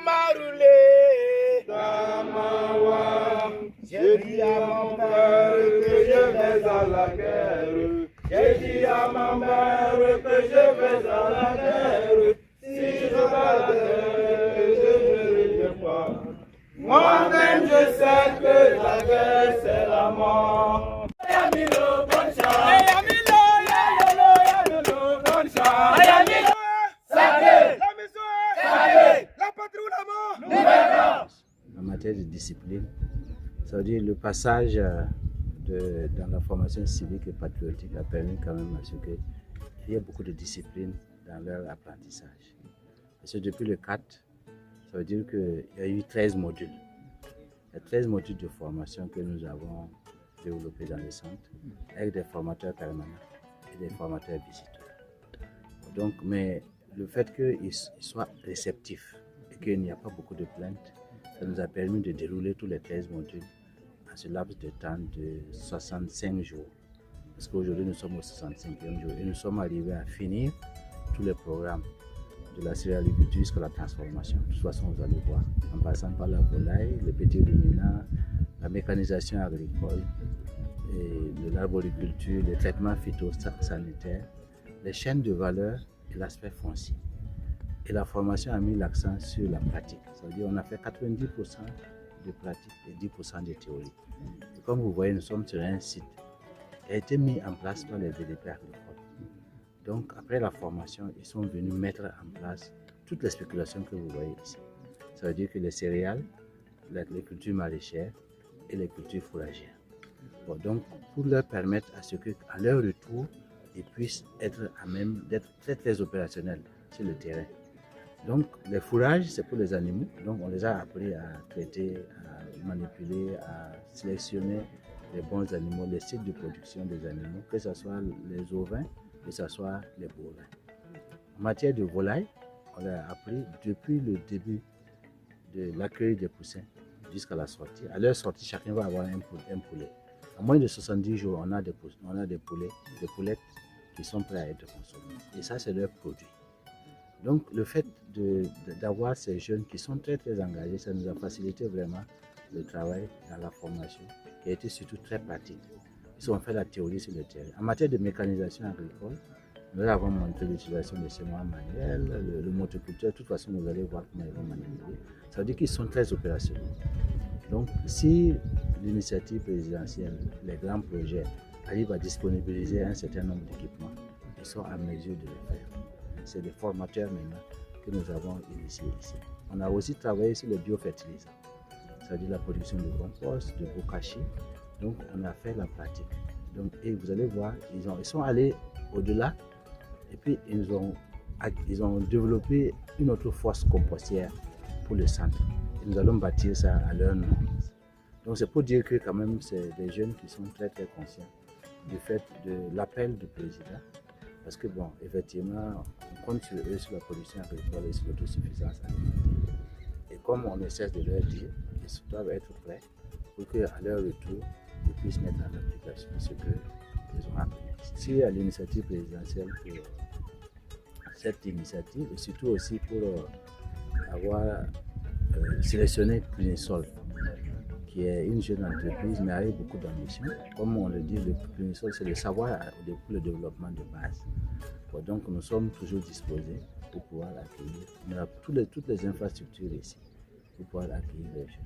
m'a roulé dans ma voie. J'ai dit à mon père que je vais à la guerre. J'ai dit à ma mère que je vais à la guerre. Si je vais à la guerre, je ne reviens pas. Moi-même je sais que la guerre c'est la mort. Yamilo, bonne chance. Yamilo, yalolo, bonne chance. Yamilo, saké, la maison, saké, la patrie ou la mort. Nouvelle. En matière de discipline, ça veut dire le passage dans la formation civique et patriotique a permis quand même à ce qu'il y ait beaucoup de discipline dans leur apprentissage. Parce que depuis le 4, ça veut dire qu'il y a eu 13 modules. Il y a 13 modules de formation que nous avons développés dans le centre avec des formateurs permanents et des formateurs visiteurs. Donc, mais le fait qu'ils soient réceptifs et qu'il n'y a pas beaucoup de plaintes, ça nous a permis de dérouler tous les 13 modules en ce laps de temps de 65 jours. Parce qu'aujourd'hui, nous sommes au 65e jour et nous sommes arrivés à finir tous les programmes de la céréaliculture jusqu'à la transformation. De toute façon, vous allez voir, en passant par la volaille, les petits ruminants, la mécanisation agricole, et l'arboriculture, les traitements phytosanitaires, les chaînes de valeur et l'aspect foncier. Et la formation a mis l'accent sur la pratique. C'est-à-dire qu'on a fait 90% de pratique et 10% de théorie. Et comme vous voyez, nous sommes sur un site qui a été mis en place par les VDP agricoles. Donc, après la formation, ils sont venus mettre en place toutes les spéculations que vous voyez ici. Ça veut dire que les céréales, les cultures maraîchères et les cultures fourragères. Bon, donc, pour leur permettre à ce qu'à leur retour, ils puissent être à même d'être très très opérationnels sur le terrain. Donc, les fourrages, c'est pour les animaux. Donc, on les a appris à traiter, à manipuler, à sélectionner les bons animaux, les sites de production des animaux, que ce soit les ovins, que ce soit les bovins. En matière de volaille, on a appris depuis le début de l'accueil des poussins jusqu'à la sortie. À leur sortie, chacun va avoir un poulet. En moins de 70 jours, on a des poulets, des poulettes qui sont prêts à être consommés. Et ça, c'est leur produit. Donc, le fait d'avoir ces jeunes qui sont très très engagés, ça nous a facilité vraiment le travail dans la formation, qui a été surtout très pratique. Ils ont fait la théorie sur le terrain. En matière de mécanisation agricole, nous avons montré l'utilisation des semences manuelles, le motoculteur. De toute façon, vous allez voir comment ils vont manipuler. Ça veut dire qu'ils sont très opérationnels. Donc, si l'initiative présidentielle, les grands projets, arrivent à disponibiliser un certain nombre d'équipements, ils sont à mesure de le faire. C'est des formateurs maintenant que nous avons initiés ici. On a aussi travaillé sur le biofertilisant, c'est-à-dire la production de compost, de bokashi. Donc, on a fait la pratique. Donc, et vous allez voir, ils sont allés au-delà et puis ils ont développé une autre force compostière pour le centre. Et nous allons bâtir ça à leur nom. Donc, c'est pour dire que quand même, c'est des jeunes qui sont très très conscients du fait de l'appel du président. Parce que bon, effectivement, on compte sur eux, sur la production agricole et sur l'autosuffisance alimentaire. Et comme on ne cesse de leur dire, ils doivent être prêts pour qu'à leur retour, ils puissent mettre en application ce qu'ils ont appris. Si à l'initiative présidentielle pour cette initiative, et surtout aussi pour avoir sélectionné Plunisol, qui est une jeune entreprise, mais avec beaucoup d'ambition. Comme on le dit, le Plunisol, c'est le savoir pour le développement de base. Bon, donc, nous sommes toujours disposés pour pouvoir accueillir. On a toutes les infrastructures ici pour pouvoir accueillir les jeunes.